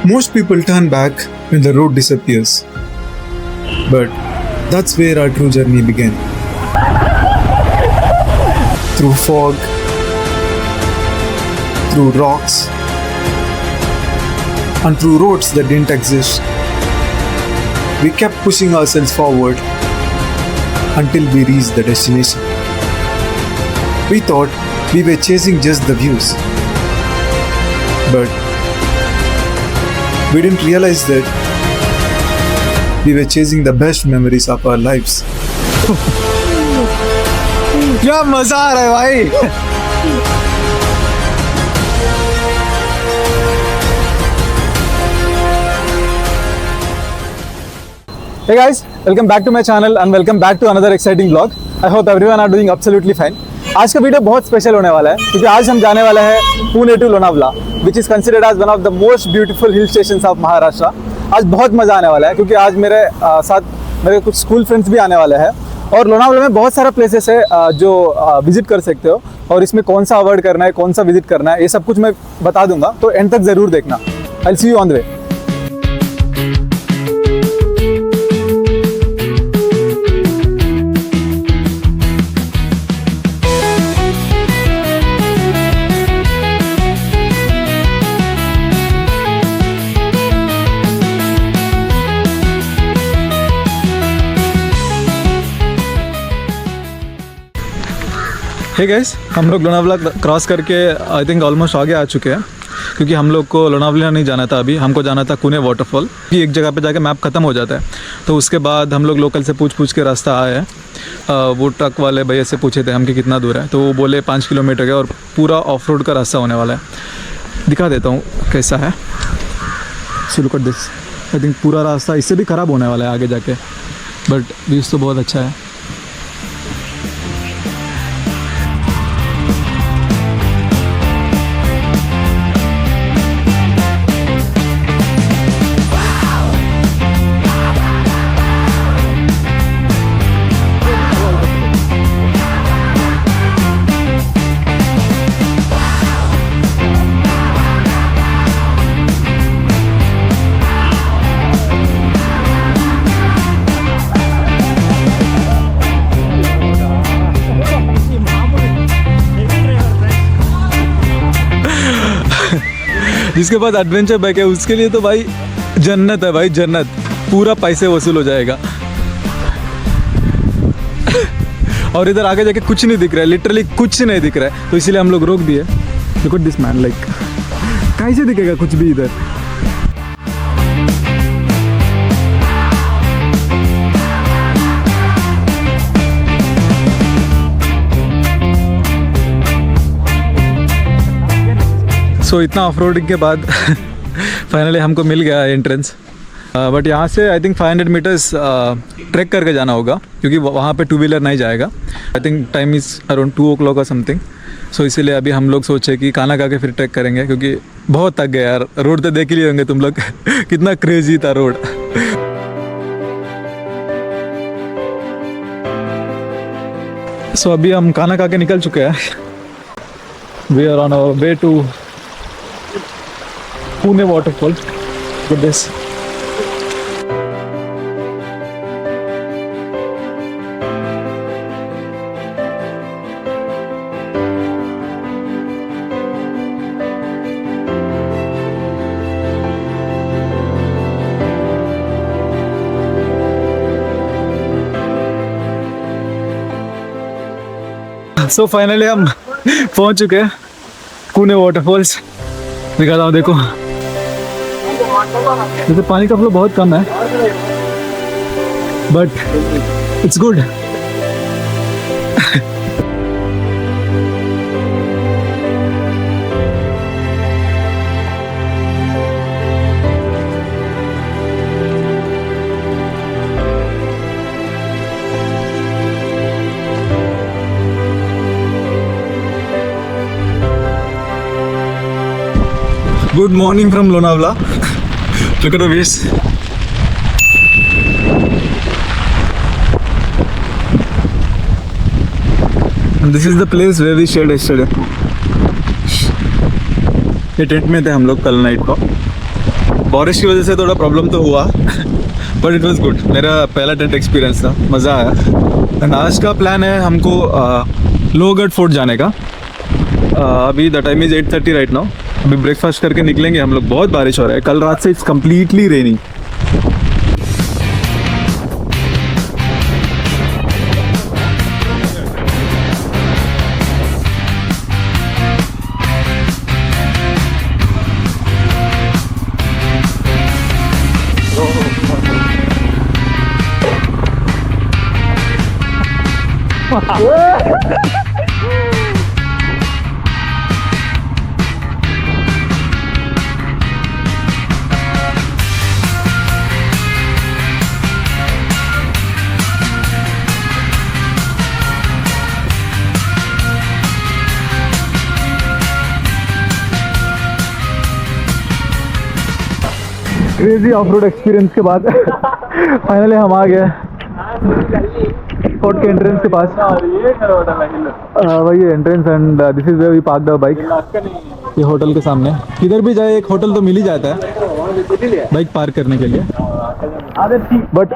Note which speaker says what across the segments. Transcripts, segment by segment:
Speaker 1: Most people turn back when the road disappears. But that's where our true journey began. Through fog, through rocks, and through roads that didn't exist, we kept pushing ourselves forward until we reached the destination. We thought we were chasing just the views, but we didn't realize that we were chasing the best memories of our lives.
Speaker 2: क्या मजा आ रहा है भाई. Hey guys, welcome back to my channel and welcome back to another exciting vlog. I hope everyone are doing absolutely fine. आज का video बहुत special होने वाला है क्योंकि आज हम जाने वाले हैं Pune to Lonavala, which is considered as one of the most beautiful hill stations of Maharashtra. आज बहुत मज़ा आने वाला है क्योंकि आज मेरे साथ मेरे कुछ स्कूल फ्रेंड्स भी आने वाले हैं और लोनावला में बहुत सारा प्लेसेस है जो विजिट कर सकते हो और इसमें कौन सा अवॉइड करना है, कौन सा विजिट करना है, ये सब कुछ मैं बता दूंगा, तो एंड तक ज़रूर देखना. I will see you on the way. Hey guys, हम लोग लोनावला क्रॉस करके आई थिंक ऑलमोस्ट आगे आ चुके हैं क्योंकि हम लोग को लोनावला नहीं जाना था. अभी हमको जाना था कुने वाटरफॉल. कि एक जगह पे जाके मैप ख़त्म हो जाता है तो उसके बाद हम लोग लोकल से पूछ के रास्ता आए हैं. वो ट्रक वाले भैया से पूछे थे हम कि कितना दूर है, तो वो बोले 5 किलोमीटर का और पूरा ऑफ रोड का रास्ता होने वाला है. दिखा देता हूँ कैसा है. So look at this. I think पूरा रास्ता इससे भी ख़राब होने वाला है आगे जाके, बट व्यूज़ तो बहुत अच्छा है. जिसके पास एडवेंचर बाइक है उसके लिए तो भाई जन्नत है भाई, जन्नत. पूरा पैसे वसूल हो जाएगा. और इधर आगे जाके कुछ नहीं दिख रहा है, लिटरली कुछ नहीं दिख रहा है, तो इसीलिए हम लोग रोक दिए. Look at this man, like कैसे दिखेगा कुछ भी इधर. सो इतना ऑफ रोडिंग के बाद फाइनली हमको मिल गया एंट्रेंस. बट यहाँ से आई थिंक 500 मीटर्स ट्रैक करके जाना होगा क्योंकि वहाँ पे 2 व्हीलर नहीं जाएगा. I think time is around 2 o'clock और समथिंग. सो इसीलिए अभी हम लोग सोचे कि खाना खा के फिर ट्रैक करेंगे क्योंकि बहुत थक गए यार. रोड तो देख ही लिए होंगे तुम लोग कितना क्रेजी था रोड. सो अभी हम खाना खा के निकल चुके हैं. We are on our way to Pune waterfall. Look at this. So finally हम पहुंच चुके हैं पुणे वाटरफॉल्स. दिखाता हूँ, देखो जैसे पानी का फ्लो बहुत कम है but it's good. Good morning from Lonavala. Look at the views. And this is the place where we stayed yesterday. ये टेंट में थे हम लोग कल नाइट को. बारिश की वजह से थोड़ा प्रॉब्लम तो हुआ बट इट वाज गुड। मेरा पहला टेंट एक्सपीरियंस था, मज़ा आया। एंड आज का प्लान है हमको लोहगढ़ फोर्ट जाने का। अभी the time is 8:30 right now. अभी ब्रेकफास्ट करके निकलेंगे हम लोग। बहुत बारिश हो रहा है, कल रात से it's completely rainy. Crazy of road experience के बाद फाइनली हम आ गए फोर्ट के एंट्रेंस के पास। वही entrance and this is where we parked our bike. ये होटल के सामने, किधर भी जाए एक होटल तो मिल ही जाता है बाइक पार्क करने के लिए। But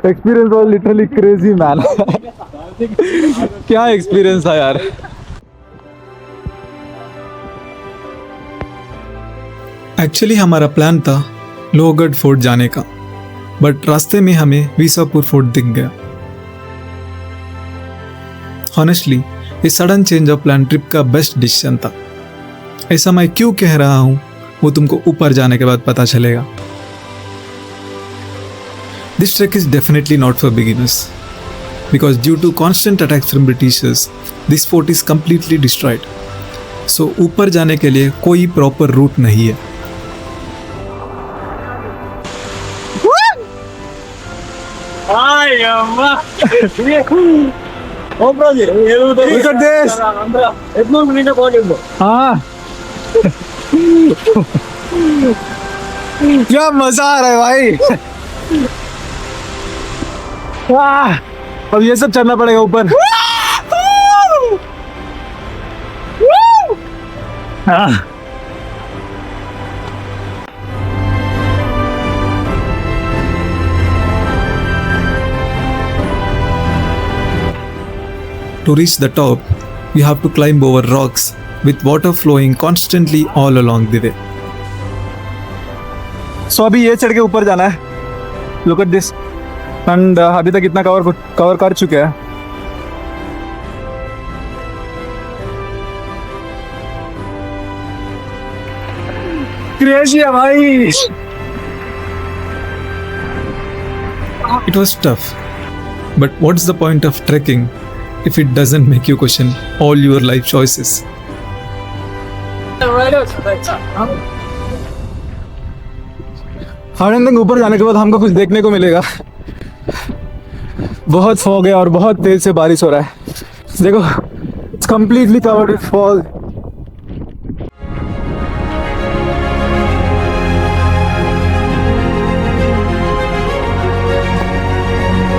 Speaker 2: experience was literally crazy man. क्या एक्सपीरियंस था यार।
Speaker 1: एक्चुअली हमारा प्लान था लोहगढ़ फोर्ट जाने का, बट रास्ते में हमें विसापुर फोर्ट दिख गया। ऑनेस्टली ये sudden change of plan trip का बेस्ट डिसीजन था। ऐसा मैं क्यों कह रहा हूँ वो तुमको ऊपर जाने के बाद पता चलेगा। This track is definitely not for beginners because due to constant attacks from Britishers this fort is completely destroyed. So ऊपर जाने के लिए कोई प्रॉपर रूट नहीं है।
Speaker 2: Look at this. हाँ क्या मजा आ रहा है भाई। अब ये सब चलना पड़ेगा ऊपर।
Speaker 1: To reach the top, you have to climb over rocks with water flowing constantly all along the way.
Speaker 2: सो अभी ये चढ़ के ऊपर जाना है। Look at this. एंड अभी तक इतना कवर कर चुके हैं। क्रेजी है भाई।
Speaker 1: It was tough, but what's the point of trekking if it doesn't make you question all your life choices?
Speaker 2: आनंद ऊपर जाने के बाद हमको कुछ देखने को मिलेगा। बहुत फॉग है और बहुत तेज से बारिश हो रहा है। देखो it's completely covered with fog.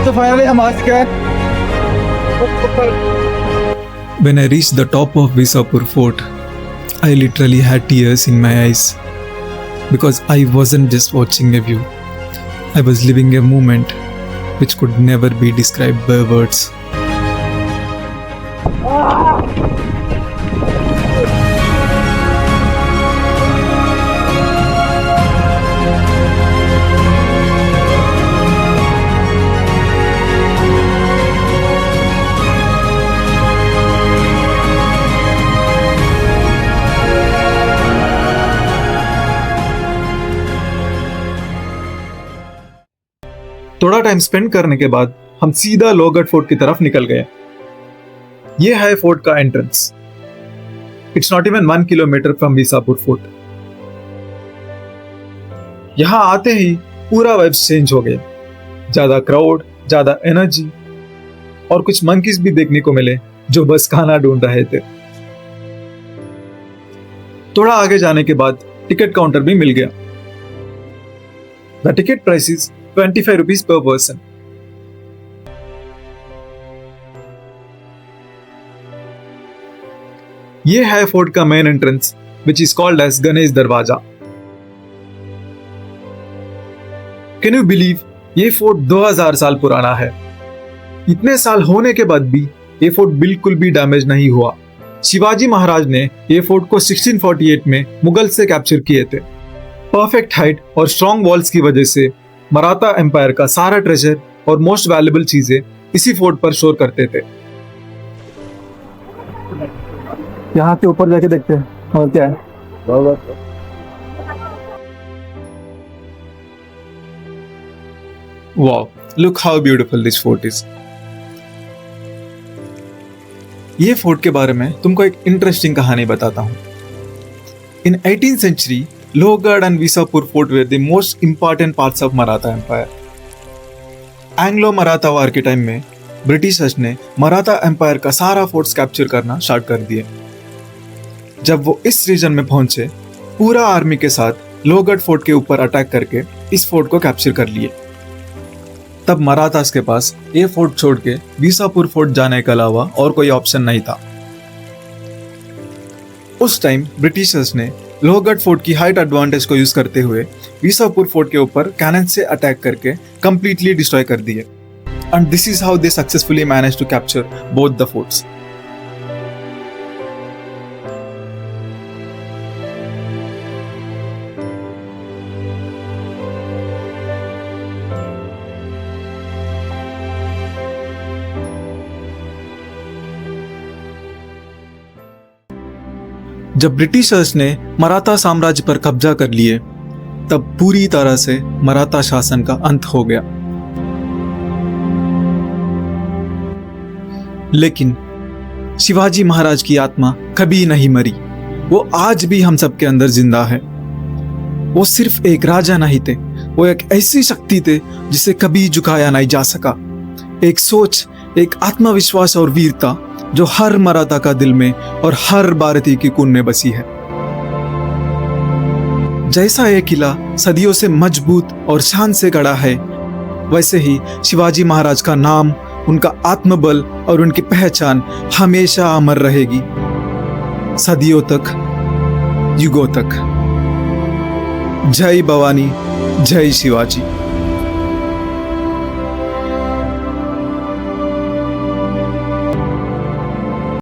Speaker 2: तो फाइनली हम आ चुके हैं।
Speaker 1: When I reached the top of Visapur Fort, I literally had tears in my eyes because I wasn't just watching a view. I was living a moment which could never be described by words.
Speaker 2: थोड़ा time spend करने के बाद हम सीधा Lohgarh fort की तरफ निकल गए। ये है फोर्ट का entrance. It's not even 1 kilometre from Visapur fort. यहां आते ही पूरा वाइब्स चेंज हो गया। ज्यादा क्राउड, ज्यादा एनर्जी और कुछ मंकीज भी देखने को मिले जो बस खाना ढूंढ रहे थे। थोड़ा आगे जाने के बाद टिकट काउंटर भी मिल गया। The ticket price is 25 rupees per person. ये है फोर्ट का main entrance which is called as Ganesh दरवाजा।
Speaker 1: कैन यू बिलीव, ये फोर्ट 2000 साल पुराना है। इतने साल होने के बाद भी ये फोर्ट बिल्कुल भी डैमेज नहीं हुआ। शिवाजी महाराज ने ये फोर्ट को 1648 में मुगल से कैप्चर किए थे। परफेक्ट हाइट और स्ट्रॉन्ग वॉल्स की वजह से मराठा एम्पायर का सारा ट्रेजर और मोस्ट वैल्यूएबल चीजें इसी फोर्ट पर शोर करते थे।
Speaker 2: यहाँ से ऊपर जाके देखते हैं और क्या है।
Speaker 1: Wow, look how beautiful this fort is. ये फोर्ट के बारे में तुमको एक इंटरेस्टिंग कहानी बताता हूँ। In 18th century, Lohagad and Visapur fort were the most important parts of Maratha empire. Anglo Maratha war के टाइम में ब्रिटिशर्स ने मराठा एम्पायर का सारा फोर्ट्स कैप्चर करना स्टार्ट कर दिए। जब वो इस रीजन में पहुंचे, पूरा आर्मी के साथ लोहगढ़ फोर्ट के ऊपर अटैक करके इस फोर्ट को कैप्चर कर लिए। तब मराठास के पास ये फोर्ट छोड़ के विसापुर फोर्ट जाने के अलावा और कोई ऑप्शन नहीं था। उस टाइम ब्रिटिशर्स ने लोहगढ़ फोर्ट की हाइट एडवांटेज को यूज करते हुए विसापुर फोर्ट के ऊपर कैनन से अटैक करके कंप्लीटली डिस्ट्रॉय कर दिए। And this is how they successfully manage to capture both the forts. जब ब्रिटिशर्स ने मराठा साम्राज्य पर कब्जा कर लिए, तब पूरी तरह से मराठा शासन का अंत हो गया। लेकिन शिवाजी महाराज की आत्मा कभी नहीं मरी। वो आज भी हम सबके अंदर जिंदा है। वो सिर्फ एक राजा नहीं थे, वो एक ऐसी शक्ति थे जिसे कभी झुकाया नहीं जा सका। एक सोच, एक आत्मविश्वास और वीरता जो हर मराठा का दिल में और हर भारतीय की खून में बसी है। जैसा ये किला सदियों से मजबूत और शान से गड़ा है, वैसे ही शिवाजी महाराज का नाम, उनका आत्मबल और उनकी पहचान हमेशा अमर रहेगी, सदियों तक, युगों तक। जय भवानी, जय शिवाजी।